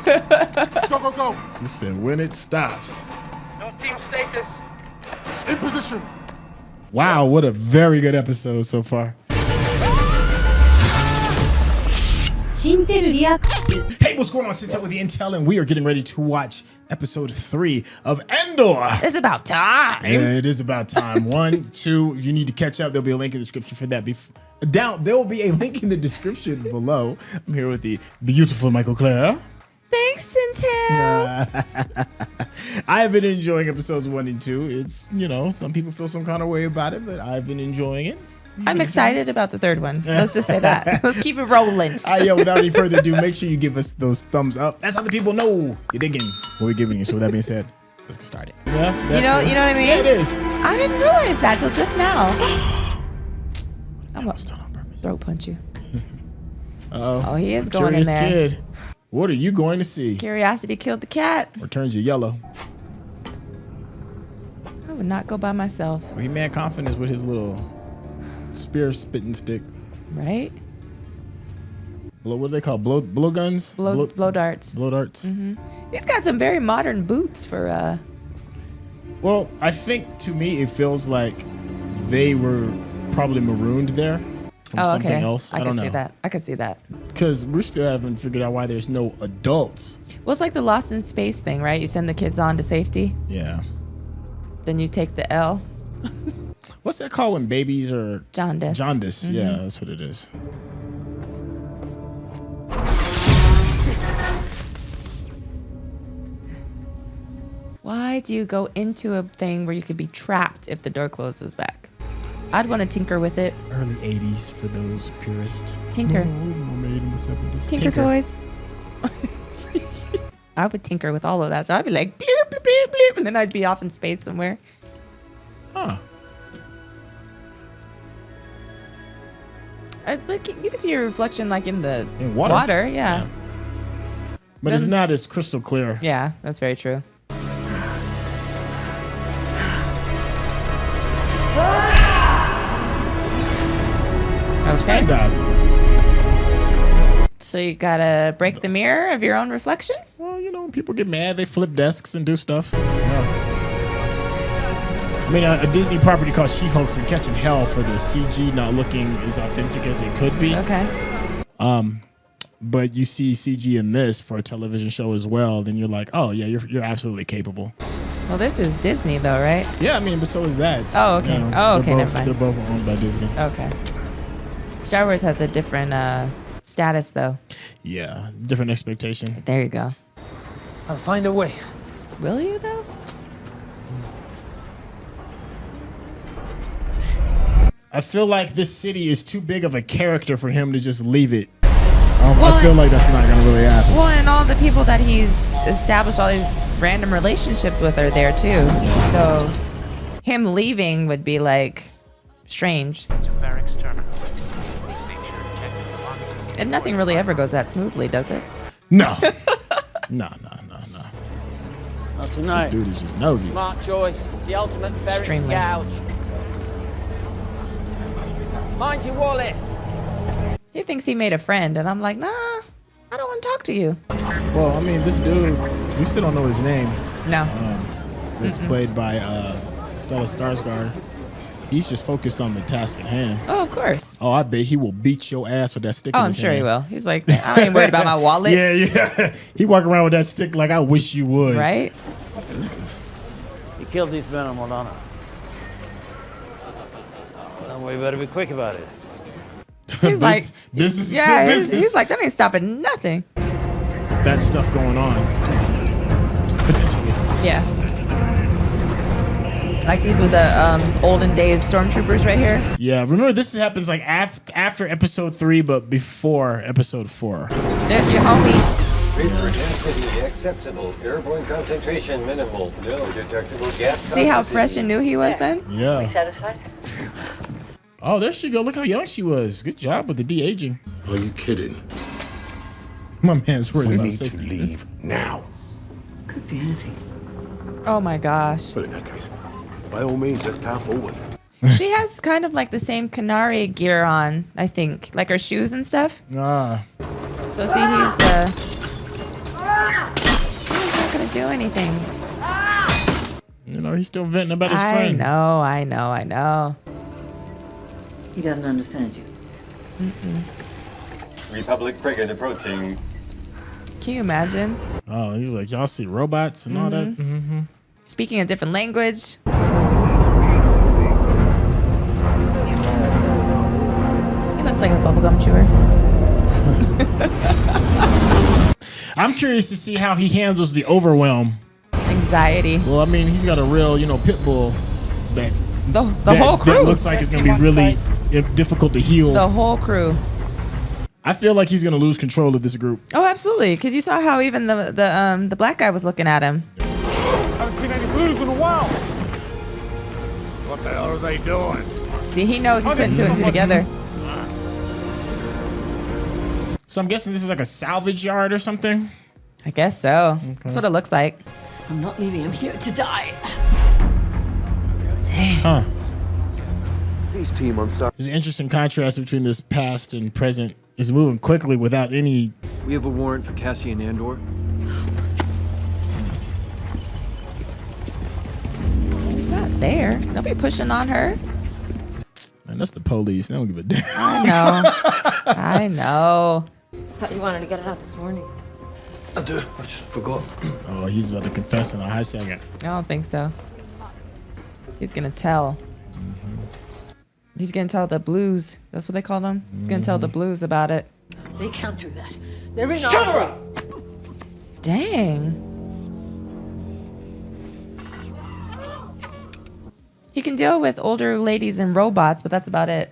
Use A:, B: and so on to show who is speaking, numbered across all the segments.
A: Go, go, go.
B: You said when it stops.
C: No team status.
A: In position.
B: Wow, what a very good episode so far. Hey, what's going on? Syntell with the Intel, and we are getting ready to watch episode 3 of Andor.
D: It's about time.
B: Yeah, it is about time. 1, 2, you need to catch up. There'll be a link in the description for that. There will be a link in the description below. I'm here with the beautiful Mikel Claire.
D: Thanks, Syntell.
B: I have been enjoying episodes 1 and 2. It's, you know, some people feel some kind of way about it, but I've been enjoying it.
D: I'm excited about the third one. Let's just say that. Let's keep it rolling.
B: All right, yo, without any further ado, make sure you give us those thumbs up. That's how the people know you're digging what we're giving you. So with that being said, let's get started. Yeah,
D: you know what I mean?
B: Yeah, it is.
D: I didn't realize that till just now. I'm gonna
B: done on purpose.
D: throat punch you.
B: Oh,
D: he is going in there.
B: Kid. What are you going to see?
D: Curiosity killed the cat.
B: Or turns you yellow.
D: I would not go by myself.
B: Well, he mad confidence with his little spear spitting stick.
D: Right?
B: What do they call blow guns?
D: Blow darts.
B: Blow darts.
D: Mm-hmm. He's got some very modern boots for
B: Well, I think to me it feels like they were probably marooned there from something else. I don't know.
D: I could see that.
B: Because we still haven't figured out why there's no adults.
D: Well, it's like the Lost in Space thing, right? You send the kids on to safety.
B: Yeah.
D: Then you take the L.
B: What's that called when babies are
D: jaundice?
B: Jaundice. Mm-hmm. Yeah, that's what it is.
D: Why do you go into a thing where you could be trapped if the door closes back? I'd want to tinker with it.
B: Early 80s for those purists.
D: Tinker.
B: Made in the 70s.
D: Tinker toys. I would tinker with all of that. So I'd be like, bloop, bloop, bloop, bloop, and then I'd be off in space somewhere.
B: Huh.
D: You can see your reflection like in the
B: water.
D: Yeah.
B: But it's not as crystal clear.
D: Yeah, that's very true. Okay. So you gotta break the mirror of your own reflection?
B: Well, you know, people get mad. They flip desks and do stuff. Yeah. I mean, a Disney property called She-Hulk's been catching hell for the CG not looking as authentic as it could be.
D: Okay.
B: But you see CG in this for a television show as well, then you're like, oh yeah, you're absolutely capable.
D: Well, this is Disney though, right?
B: Yeah, I mean, but so is that.
D: Oh, okay.
B: You know,
D: Never mind.
B: They're both owned by Disney.
D: Okay. Star Wars has a different status though.
B: Yeah, different expectation.
D: There you go.
C: I'll find a way.
D: Will you though?
B: I feel like this city is too big of a character for him to just leave it. I feel like that's not going to really happen.
D: Well, and all the people that he's established all these random relationships with are there too. So him leaving would be like strange.
C: To Varric's terminal. Please make sure to check your belongings.
D: And nothing really ever goes that smoothly, does it?
B: No. No.
C: Not tonight.
B: This dude is just nosy.
C: Smart choice. It's the ultimate Varric's
D: Extremely.
C: gouge. Mind your wallet.
D: He thinks he made a friend, and I'm like, nah, I don't want to talk to you.
B: Well, I mean, this dude, we still don't know his name.
D: No.
B: It's played by Stella Skarsgård. He's just focused on the task at hand.
D: Oh, of course.
B: Oh, I bet he will beat your ass with that stick
D: Oh,
B: in
D: I'm
B: his
D: sure
B: hand.
D: he will. He's like, I ain't worried about my wallet.
B: Yeah. He walk around with that stick like I wish you would.
D: Right?
C: You killed these men on Molana. Then we better be quick about it.
D: He's like,
B: business is
D: yeah,
B: still business.
D: he's like, that ain't stopping nothing.
B: That stuff going on. Potentially.
D: Yeah. Like these are the olden days stormtroopers right here.
B: Yeah, remember this happens like after episode 3, but before episode 4.
D: There's your homie.
E: Vapor intensity acceptable. Airborne concentration minimal. No detectable gas.
D: See how fresh and new he was then?
B: Yeah.
F: We satisfied?
B: Oh, there she go. Look how young she was. Good job with the de-aging.
A: Are you kidding?
B: My man's worried
A: We
B: about
A: need to
B: safety.
A: leave now.
F: Could be anything.
D: Oh my gosh.
A: But in that case, by all means, let's power forward.
D: She has kind of like the same Canary gear on, I think. Like her shoes and stuff.
B: Ah.
D: So see, he's do anything.
B: You know, he's still venting about his
D: I
B: friend.
D: know.
F: He doesn't understand you.
E: Republic frigate approaching.
D: Can you imagine?
B: Oh, he's like, y'all see robots and all that. Mm-hmm.
D: Speaking a different language. He looks like a bubblegum chewer.
B: I'm curious to see how he handles the overwhelm.
D: Anxiety.
B: Well, I mean, he's got a real, pit bull that
D: The whole crew.
B: that looks like it's gonna be really difficult to heal.
D: The whole crew.
B: I feel like he's gonna lose control of this group.
D: Oh, absolutely. Because you saw how even the black guy was looking at him.
G: Haven't seen any blues in a while. What the hell are they doing?
D: See, he knows he's putting two and two together.
B: So I'm guessing this is like a salvage yard or something.
D: I guess so. That's what it looks like.
F: I'm not leaving him here to die.
B: Huh.
A: These team on start.
B: There's an interesting contrast between this past and present. It's moving quickly without any.
H: We have a warrant for Cassian and Andor.
D: He's not there. Don't be pushing on her.
B: Man, that's the police. They don't give a damn.
D: I know.
I: Thought you wanted to get it out this morning.
H: I do. I just forgot.
B: Oh, he's about to confess in a high second.
D: I don't think so. He's gonna tell. He's gonna tell the blues. That's what they call them. He's gonna tell the blues about it.
F: They can't do that. They're in
G: Shut her up!
D: Dang. He can deal with older ladies and robots, but that's about it.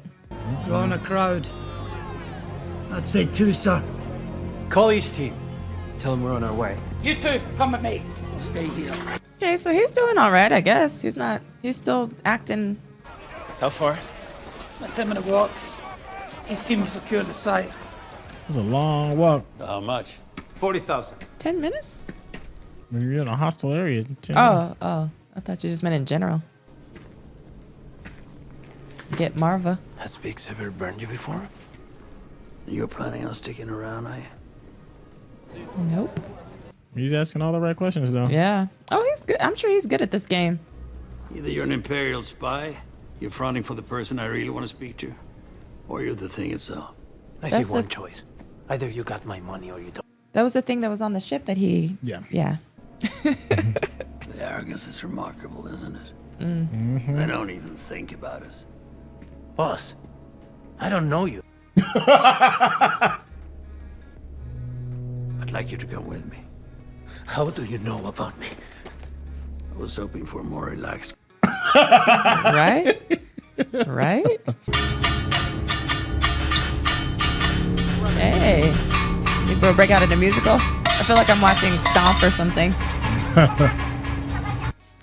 J: Drawing a crowd. I'd say two, sir.
H: Call East Team. Tell them we're on our way.
J: You two, come with me. Stay here.
D: Okay, so he's doing all right, I guess. He's still acting.
H: How far?
J: A 10-minute walk. His team will secure the site.
B: It's a long walk.
H: How much? 40,000.
D: 10 minutes?
B: When you're in a hostile area. 10 minutes.
D: Oh. I thought you just meant in general. Get Marva.
H: Has Biggs ever burned you before? You're planning on sticking around, are you?
D: Nope.
B: He's asking all the right questions, though.
D: Yeah. Oh, he's good. I'm sure he's good at this game.
K: Either you're an Imperial spy, you're fronting for the person I really want to speak to, or you're the thing itself.
H: I
D: That's
H: see one
D: it.
H: choice. Either you got my money or you don't.
D: That was the thing that was on the ship that he.
B: Yeah.
D: Yeah.
K: The arrogance is remarkable, isn't it? They don't even think about us.
H: Boss, I don't know you.
K: I'd like you to come with me.
H: How do you know about me?
K: I was hoping for a more relaxed.
D: Right? Right? Hey. Think we'll break out into musical? I feel like I'm watching Stomp or something.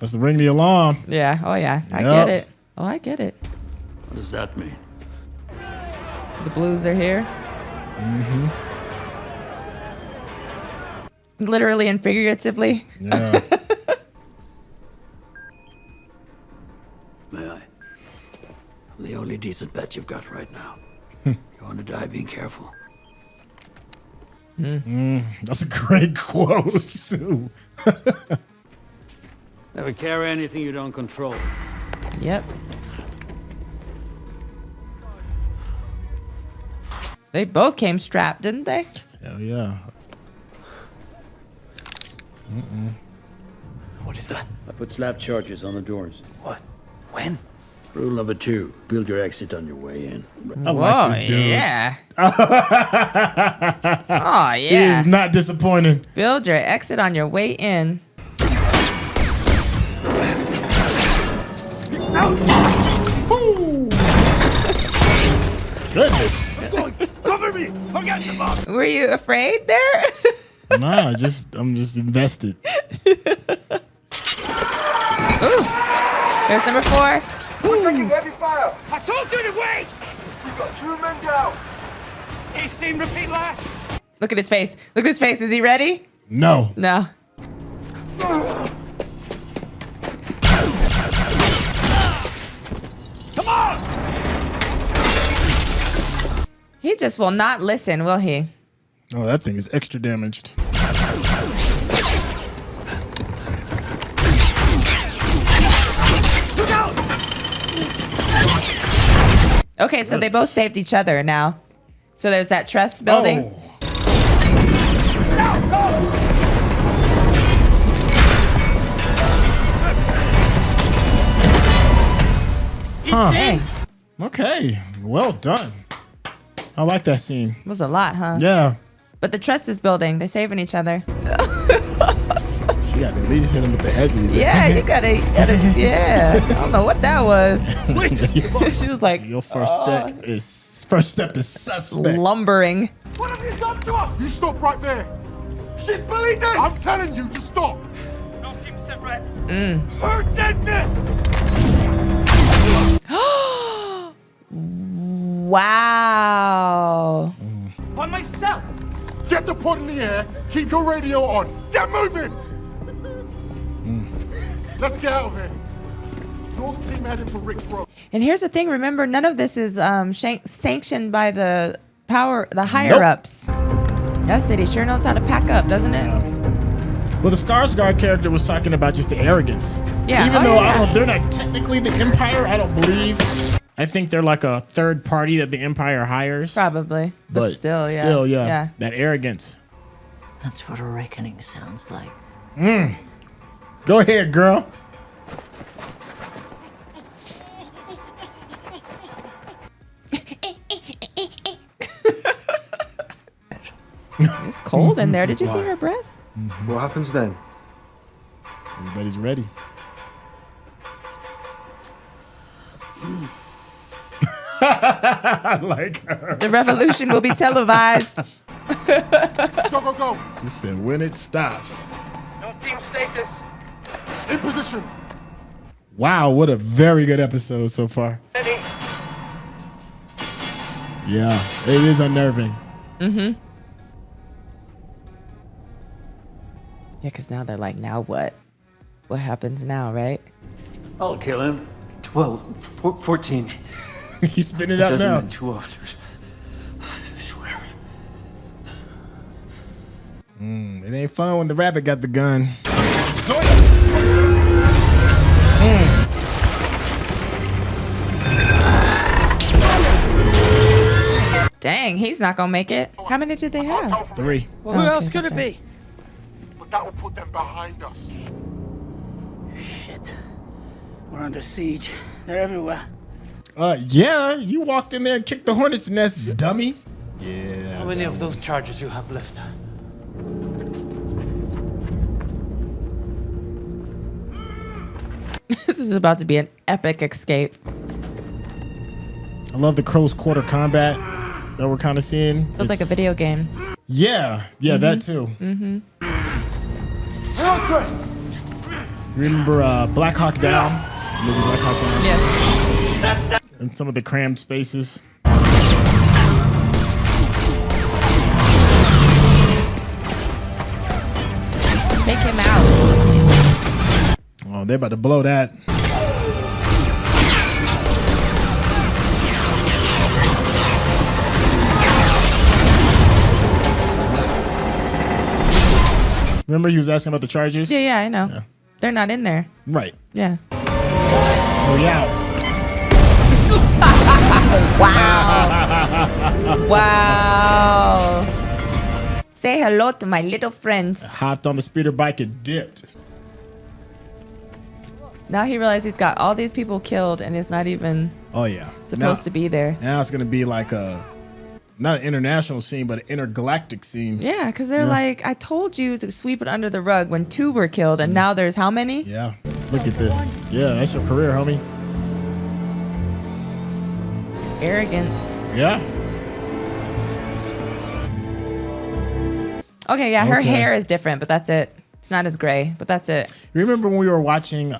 B: Let's ring the alarm.
D: Yeah. Oh, yeah. I
B: Yep.
D: get it. Oh, I get it.
K: What does that mean?
D: The blues are here. Literally and figuratively.
B: Yeah.
K: May I? I'm the only decent bet you've got right now. You want to die being careful.
B: That's a great quote, Sue.
K: Never carry anything you don't control.
D: Yep. They both came strapped, didn't they?
B: Hell yeah.
H: What is that?
K: I put slap charges on the doors.
H: What? When?
K: Rule number 2, build your exit on your way in.
B: I like this dude.
D: Yeah. Oh,
B: He
D: yeah.
B: is not disappointed.
D: Build your exit on your way in.
B: Goodness.
G: Cover me! Forget the bomb!
D: Were you afraid there?
B: Nah, I'm just invested.
D: There's number 4.
G: We're taking heavy fire! I told you to wait! We've got 2 men down! East team, repeat last!
D: Look at his face. Look at his face. Is he ready?
B: No.
D: No.
G: Come on!
D: He just will not listen, will he?
B: Oh, that thing is extra damaged.
D: Okay, so they both saved each other now. So there's that trust building.
B: Huh. Hey. Okay, well done. I like that scene.
D: It was a lot, huh?
B: Yeah.
D: But the trust is building. They're saving each other.
B: She got to at least hit him with the hezzy.
D: Yeah, you gotta, yeah. I don't know what that was. She was like,
B: your first step is suspect.
D: Lumbering.
G: What have you done to her? You stop right there. She's bleeding. I'm telling you to stop. No seem separate. Her deadness.
D: Wow.
G: By myself. Get the pod in the air. Keep your radio on. Get moving. Let's get out of here. North team heading for Rick's Road.
D: And here's the thing. Remember, none of this is sanctioned by the higher ups. That city sure knows how to pack up, doesn't it?
B: Well, the Skarsgård character was talking about just the arrogance.
D: Yeah.
B: Even though they're not technically the Empire, I don't believe. I think they're like a third party that the Empire hires.
D: Probably. But still, yeah.
B: Still, yeah. That arrogance.
H: That's what a reckoning sounds like.
B: Go ahead, girl.
D: It's cold in there. Did you see her breath?
A: What happens then?
B: Everybody's ready. I like her.
D: The revolution will be televised.
G: Go, go, go.
B: She said, when it stops.
G: No team status. In position.
B: Wow, what a very good episode so far.
G: Ready.
B: Yeah, it is unnerving.
D: Yeah, because now they're like, now what? What happens now, right?
K: I'll kill him.
H: 12, 14.
B: He's spinning it up
H: Doesn't
B: now.
H: mean 2 officers. I swear.
B: It ain't fun when the rabbit got the gun. Zoinks!
D: Dang, he's not gonna make it. How many did they have?
B: 3.
J: Well, who else could it be?
G: But that will put them behind us.
J: Shit. We're under siege. They're everywhere.
B: Yeah, you walked in there and kicked the hornet's nest, dummy. Yeah.
C: How many of those charges you have left?
D: This is about to be an epic escape.
B: I love the close quarter combat that we're kind of seeing.
D: Feels like a video game.
B: Yeah, that too. Remember Black Hawk Down? Maybe Black Hawk Down?
D: Yeah.
B: And some of the crammed spaces.
D: Take him out.
B: Oh, they're about to blow that. Remember he was asking about the charges?
D: Yeah, I know.
B: Yeah.
D: They're not in there.
B: Right.
D: Yeah.
B: Oh, yeah.
D: Wow. Wow. Say hello to my little friends.
B: Hopped on the speeder bike and dipped.
D: Now he realized he's got all these people killed and is not even supposed to be there.
B: Now it's going to be like not an international scene, but an intergalactic scene.
D: Yeah, because they're like, I told you to sweep it under the rug when 2 were killed, and now there's how many?
B: Yeah. Look at this. Yeah, that's your career, homie.
D: Arrogance.
B: Yeah.
D: Okay, yeah, her hair is different, but that's it. It's not as gray, but that's it.
B: You remember when we were watching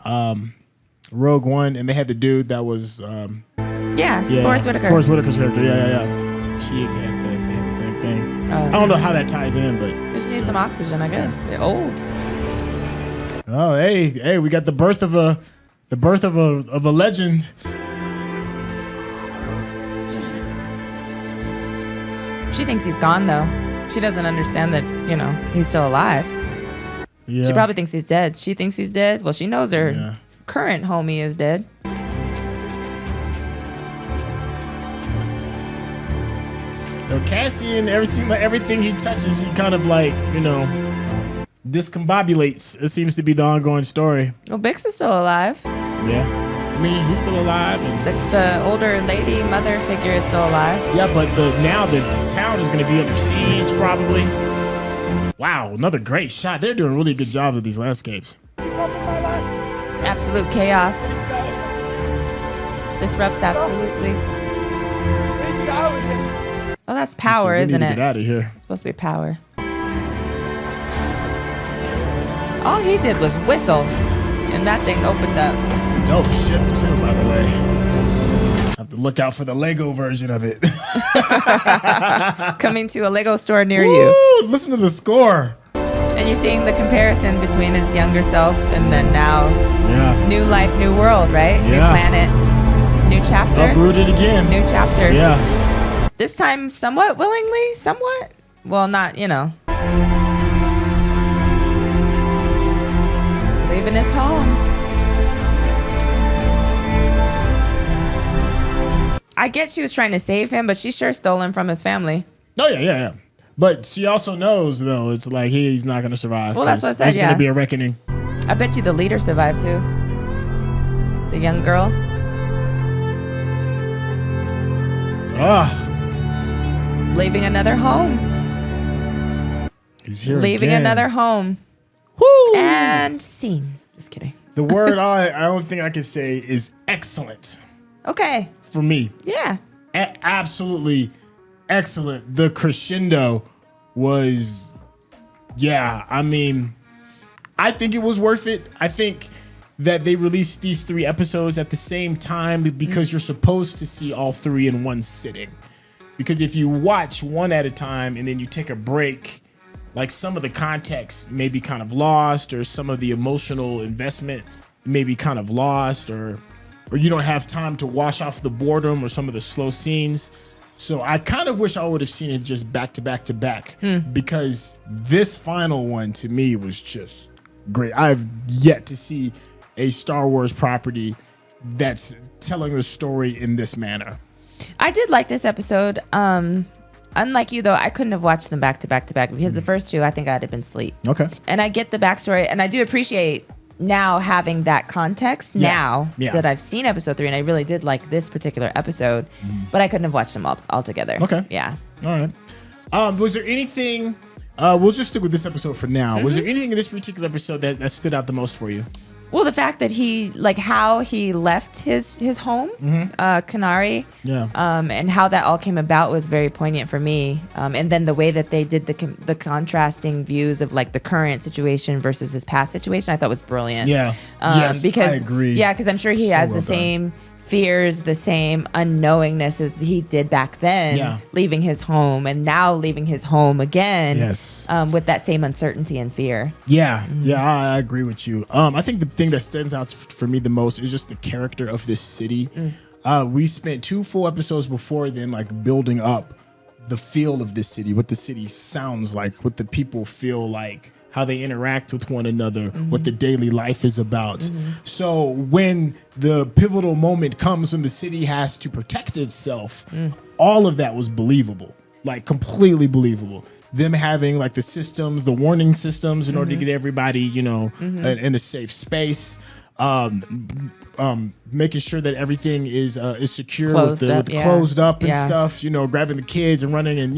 B: Rogue One and they had the dude that was
D: Forrest Whitaker.
B: Forrest Whitaker's character. Yeah. They had the same thing. I don't know how that ties in, but
D: They just need some oxygen, I guess. They're old.
B: Oh, hey, we got the birth of a legend.
D: She thinks he's gone though. She doesn't understand that, he's still alive.
B: Yeah.
D: She probably thinks he's dead. She thinks he's dead. Well, she knows her current homie is dead.
B: Cassian, everything he touches, he kind of like, discombobulates. It seems to be the ongoing story.
D: Well, Bix is still alive.
B: Yeah. I mean, he's still alive. And
D: the older lady mother figure is still alive.
B: Yeah, but now the town is going to be under siege probably. Wow, another great shot. They're doing a really good job with these landscapes.
D: Absolute chaos. Disrupts absolutely. Oh, that's power, isn't it?
B: Get out of here.
D: It's supposed to be power. All he did was whistle, and that thing opened up.
B: Dope ship too, by the way. Have to look out for the Lego version of it.
D: Coming to a Lego store near you.
B: Listen to the score.
D: And you're seeing the comparison between his younger self and then now.
B: Yeah.
D: New life, new world, right?
B: Yeah.
D: New planet, new chapter.
B: Uprooted again.
D: New chapter.
B: Yeah.
D: This time somewhat willingly, somewhat. Well, not, leaving his home. I get she was trying to save him, but she sure stole him from his family.
B: Oh, yeah. But she also knows, though, it's like he's not going to survive.
D: Well, that's what I said,
B: There's going to be a reckoning.
D: I bet you the leader survived, too. The young girl. Leaving another home.
B: He's here
D: Leaving
B: again.
D: another home.
B: Woo!
D: And scene. Just kidding.
B: The word I don't think I can say is excellent.
D: Okay.
B: For me.
D: Yeah.
B: Absolutely excellent. The crescendo was, I mean, I think it was worth it. I think that they released these 3 episodes at the same time because you're supposed to see all 3 in one sitting. Because if you watch one at a time and then you take a break, like some of the context may be kind of lost, or some of the emotional investment may be kind of lost, or you don't have time to wash off the boredom or some of the slow scenes. So I kind of wish I would have seen it just back to back to back, because this final one to me was just great. I've yet to see a Star Wars property that's telling the story in this manner.
D: I did like this episode. Unlike you, though, I couldn't have watched them back to back to back because the first 2, I think I'd have been asleep.
B: Okay.
D: And I get the backstory, and I do appreciate now having that context that I've seen episode 3, and I really did like this particular episode, but I couldn't have watched them all together.
B: Okay.
D: Yeah.
B: All right. Was there anything, we'll just stick with this episode for now. Was there anything in this particular episode that stood out the most for you?
D: Well, the fact that how he left his home, Canary, and how that all came about was very poignant for me. And then the way that they did the contrasting views of like the current situation versus his past situation, I thought was brilliant.
B: Yeah.
D: Because,
B: I agree.
D: Yeah, because I'm sure he has the same fears, the same unknowingness as he did back then, leaving his home, and now leaving his home again.
B: Yes.
D: With that same uncertainty and fear.
B: Yeah, I agree with you. I think the thing that stands out for me the most is just the character of this city. We spent 2 full episodes before then, like building up the feel of this city, what the city sounds like, what the people feel like, how they interact with one another, what the daily life is about. So when the pivotal moment comes when the city has to protect itself, all of that was believable, like completely believable. Them having like the systems, the warning systems in order to get everybody, in a safe space. Making sure that everything is secure,
D: closed up
B: and stuff, grabbing the kids and running, and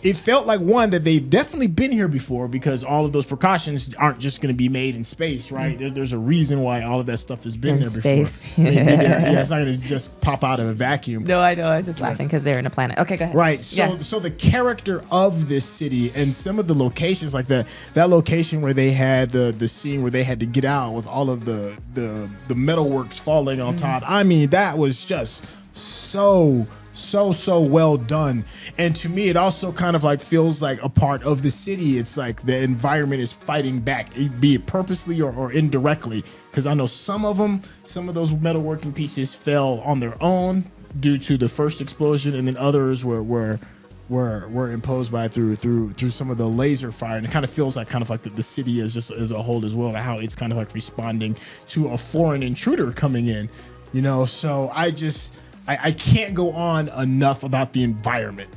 B: it felt like one that they've definitely been here before, because all of those precautions aren't just going to be made in space, right? There's a reason why all of that stuff has been
D: in
B: there
D: space.
B: before. It's not going to just pop out of a vacuum.
D: No, I know. I was just laughing because they're in a planet. Okay, go ahead.
B: Right. So the character of this city and some of the locations, like that location where they had the scene where they had to get out with all of the metalworks falling on top. I mean, that was just so well done. And to me, it also kind of like feels like a part of the city. It's like the environment is fighting back, be it purposely or indirectly, because I know some of those metalworking pieces fell on their own due to the first explosion, and then others were imposed by through some of the laser fire. And it kind of feels like the city is just as a whole as well, how it's kind of like responding to a foreign intruder coming in, so I I can't go on enough about the environment.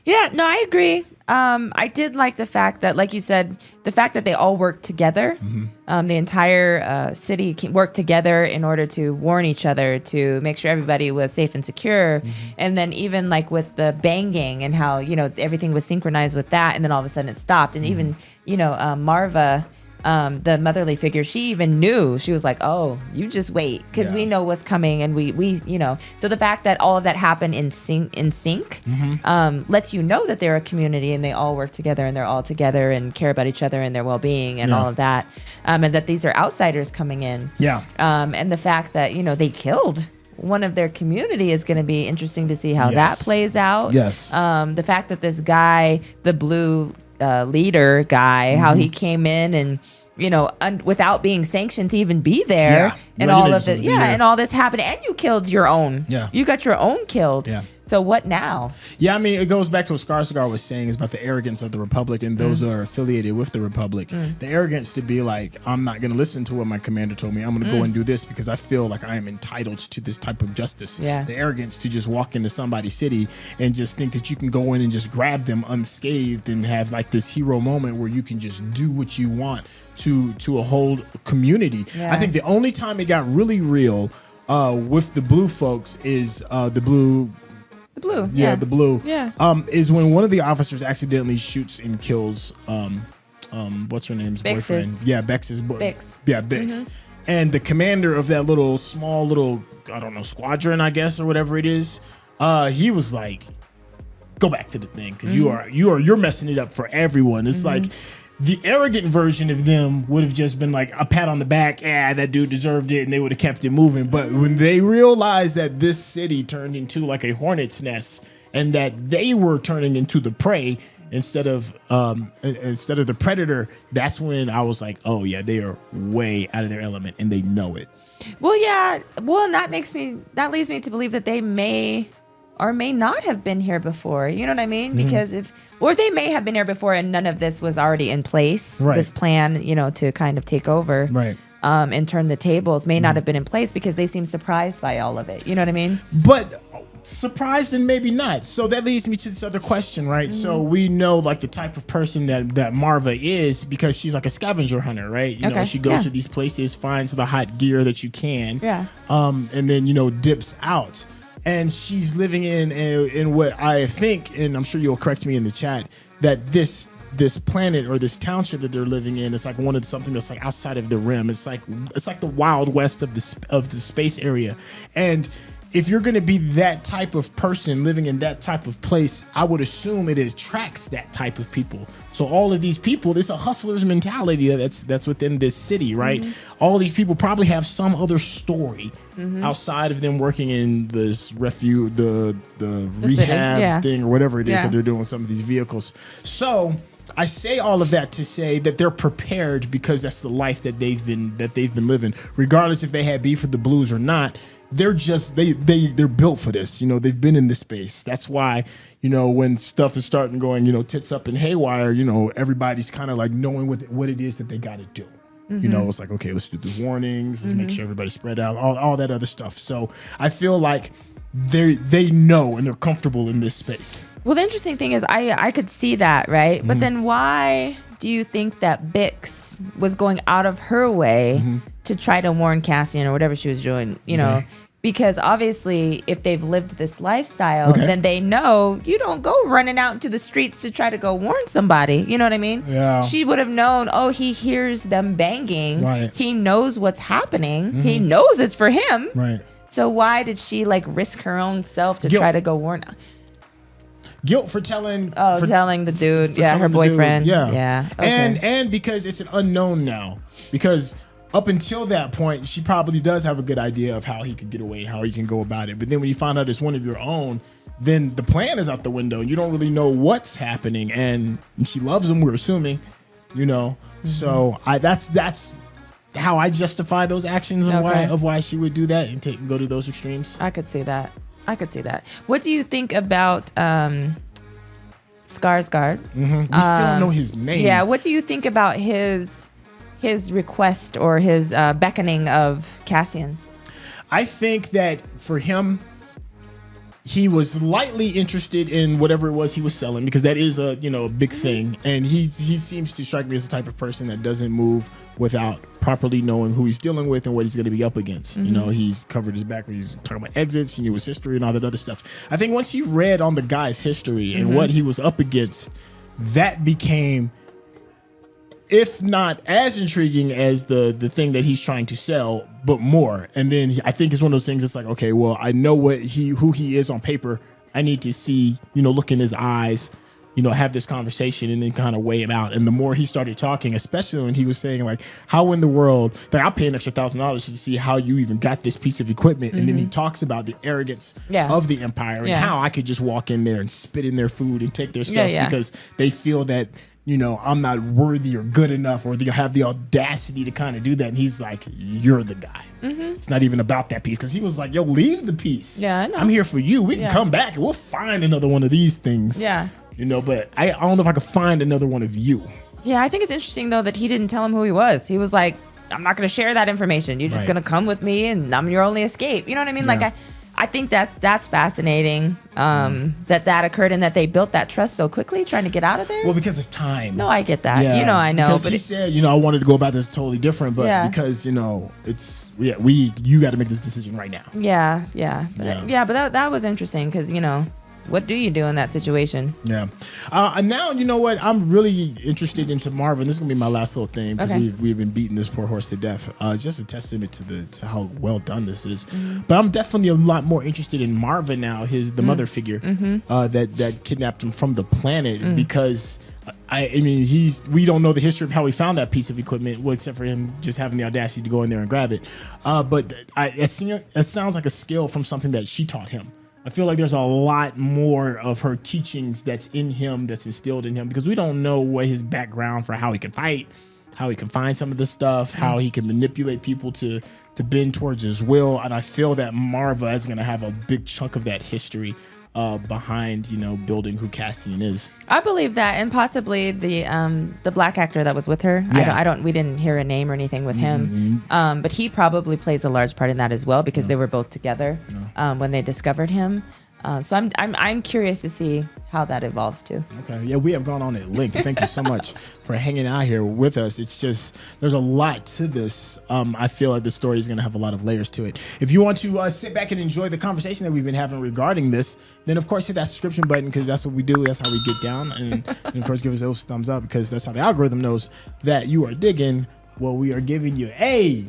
D: Yeah, no, I agree. I did like the fact that, like you said, the fact that they all worked together. The entire city worked together in order to warn each other, to make sure everybody was safe and secure. And then even like with the banging and how, everything was synchronized with that. And then all of a sudden it stopped. And even, Marva, the motherly figure, she even knew. She was like, oh, you just wait, because we know what's coming. And we so the fact that all of that happened in sync lets you know that they're a community and they all work together and they're all together and care about each other and their well-being and all of that, and that these are outsiders coming in, and the fact that they killed one of their community is going to be interesting to see how that plays out. The fact that this guy, the blue leader guy, how he came in and without being sanctioned to even be there, and all of it, and all this happened, and you killed your own. You got your own killed. So what now?
B: Yeah, I mean, it goes back to what Skarsgård was saying is about the arrogance of the Republic and those that are affiliated with the Republic. The arrogance to be like, I'm not going to listen to what my commander told me. I'm going to go and do this because I feel like I am entitled to this type of justice. The arrogance to just walk into somebody's city and just think that you can go in and just grab them unscathed and have like this hero moment where you can just do what you want to a whole community. I think the only time it got really real with the blue folks is the blue. The blue. Is when one of the officers accidentally shoots and kills what's her name's boyfriend? Yeah, Bex's boy. Bix. And the commander of that small little I don't know squadron, I guess, or whatever it is, he was like, go back to the thing because you're messing it up for everyone. It's like the arrogant version of them would have just been like a pat on the back, that dude deserved it, and they would have kept it moving. But when they realized that this city turned into like a hornet's nest and that they were turning into the prey instead of the predator, that's when I was like, oh yeah, they are way out of their element and they know it.
D: Well, yeah. Well, and that leads me to believe that they may or may not have been here before. You know what I mean? Because or they may have been here before and none of this was already in place. This plan, to kind of take over. And turn the tables may not have been in place because they seem surprised by all of it. You know what I mean?
B: But surprised and maybe not. So that leads me to this other question, right? So we know like the type of person that Marva is because she's like a scavenger hunter, right? You know, she goes to these places, finds the hot gear that you can, and then dips out. And she's living in what I think, and I'm sure you'll correct me in the chat, that this planet or this township that they're living in is like something that's like outside of the rim. It's like the Wild West of the space area. And if you're going to be that type of person living in that type of place, I would assume it attracts that type of people. So all of these people, it's a hustler's mentality that's within this city, right? All of these people probably have some other story outside of them working in this refuge, the rehab thing or whatever it is that they're doing with some of these vehicles. So I say all of that to say that they're prepared because that's the life that they've been living, regardless if they had beef with the Blues or not. They're just they're built for this. They've been in this space. That's why, when stuff is starting going, tits up and haywire, everybody's kind of like knowing what it is that they got to do. It's like, okay, let's do the warnings. Let's make sure everybody's spread out, all that other stuff. So I feel like they know and they're comfortable in this space.
D: Well, the interesting thing is I could see that, right? But then why do you think that Bix was going out of her way to try to warn Cassian or whatever she was doing, because obviously if they've lived this lifestyle, then they know you don't go running out into the streets to try to go warn somebody. You know what I mean? Yeah. She would have known, he hears them banging. Right. He knows what's happening. He knows it's for him. Right. So why did she like risk her own self to try to go warn?
B: Guilt for telling.
D: Telling the dude. Her boyfriend. Yeah. Okay.
B: And because it's an unknown now. Because up until that point, she probably does have a good idea of how he could get away, how he can go about it. But then when you find out it's one of your own, then the plan is out the window. And you don't really know what's happening. And she loves him, we're assuming, So that's how I justify those actions and why she would do that and go to those extremes.
D: I could see that. What do you think about Skarsgård?
B: We still don't know his name.
D: Yeah. What do you think about his request or his beckoning of Cassian?
B: I think that for him, he was lightly interested in whatever it was he was selling, because that is a big thing, and he seems to strike me as the type of person that doesn't move without properly knowing who he's dealing with and what he's going to be up against. He's covered his back when he's talking about exits, he knew his history and all that other stuff. I think once he read on the guy's history and what he was up against, that became, if not as intriguing as the thing that he's trying to sell, but more. And then I think it's one of those things. It's like, okay, well, I know who he is on paper. I need to see, look in his eyes, have this conversation and then kind of weigh him out. And the more he started talking, especially when he was saying like, how in the world, like, I'll pay an extra $1,000 to see how you even got this piece of equipment. And then he talks about the arrogance of the Empire and how I could just walk in there and spit in their food and take their stuff because they feel that, I'm not worthy or good enough, or they have the audacity to kind of do that. And he's like, you're the guy. It's not even about that piece, because he was like, yo, leave the piece. Yeah, I know. I'm here for you. We can come back and we'll find another one of these things. Yeah. But I don't know if I could find another one of you. Yeah, I think it's interesting, though, that he didn't tell him who he was. He was like, I'm not going to share that information. You're just going to come with me and I'm your only escape. You know what I mean? Yeah. Like, I think that's fascinating that occurred and that they built that trust so quickly trying to get out of there. Well, because of time. No, I get that. Yeah. I know. Because he said, I wanted to go about this totally different, but because, it's, you got to make this decision right now. Yeah. But that was interesting because, what do you do in that situation? Yeah. And now, you know what? I'm really interested into Marvin. This is going to be my last little thing because we've been beating this poor horse to death. It's just a testament to how well done this is. But I'm definitely a lot more interested in Marvin now, the mother figure that kidnapped him from the planet because... we don't know the history of how he found that piece of equipment, except for him just having the audacity to go in there and grab it. But it sounds like a skill from something that she taught him. I feel like there's a lot more of her teachings that's in him, that's instilled in him, because we don't know what his background for how he can fight, how he can find some of this stuff, how he can manipulate people to bend towards his will. And I feel that Marva is going to have a big chunk of that history behind, building who Cassian is. I believe that, and possibly the black actor that was with her. Yeah. We didn't hear a name or anything with him, but he probably plays a large part in that as well because they were both together when they discovered him. So I'm curious to see how that evolves too. Okay, yeah, we have gone on at length. Thank you so much for hanging out here with us. It's just there's a lot to this. I feel like the story is going to have a lot of layers to it. If you want to sit back and enjoy the conversation that we've been having regarding this, then of course hit that subscription button because that's what we do. That's how we get down, and of course give us those thumbs up because that's how the algorithm knows that you are digging what we are giving you. Hey,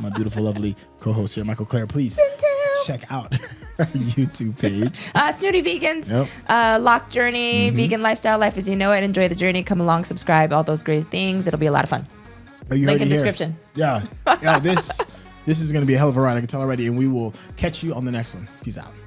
B: my beautiful, lovely co-host here, Mikel Claire. Please check out our YouTube page. Snooty Vegans, Lock Journey, Vegan Lifestyle, Life as You Know It. Enjoy the journey. Come along, subscribe, all those great things. It'll be a lot of fun. Link in description. Yeah. This is going to be a hell of a ride. I can tell already. And we will catch you on the next one. Peace out.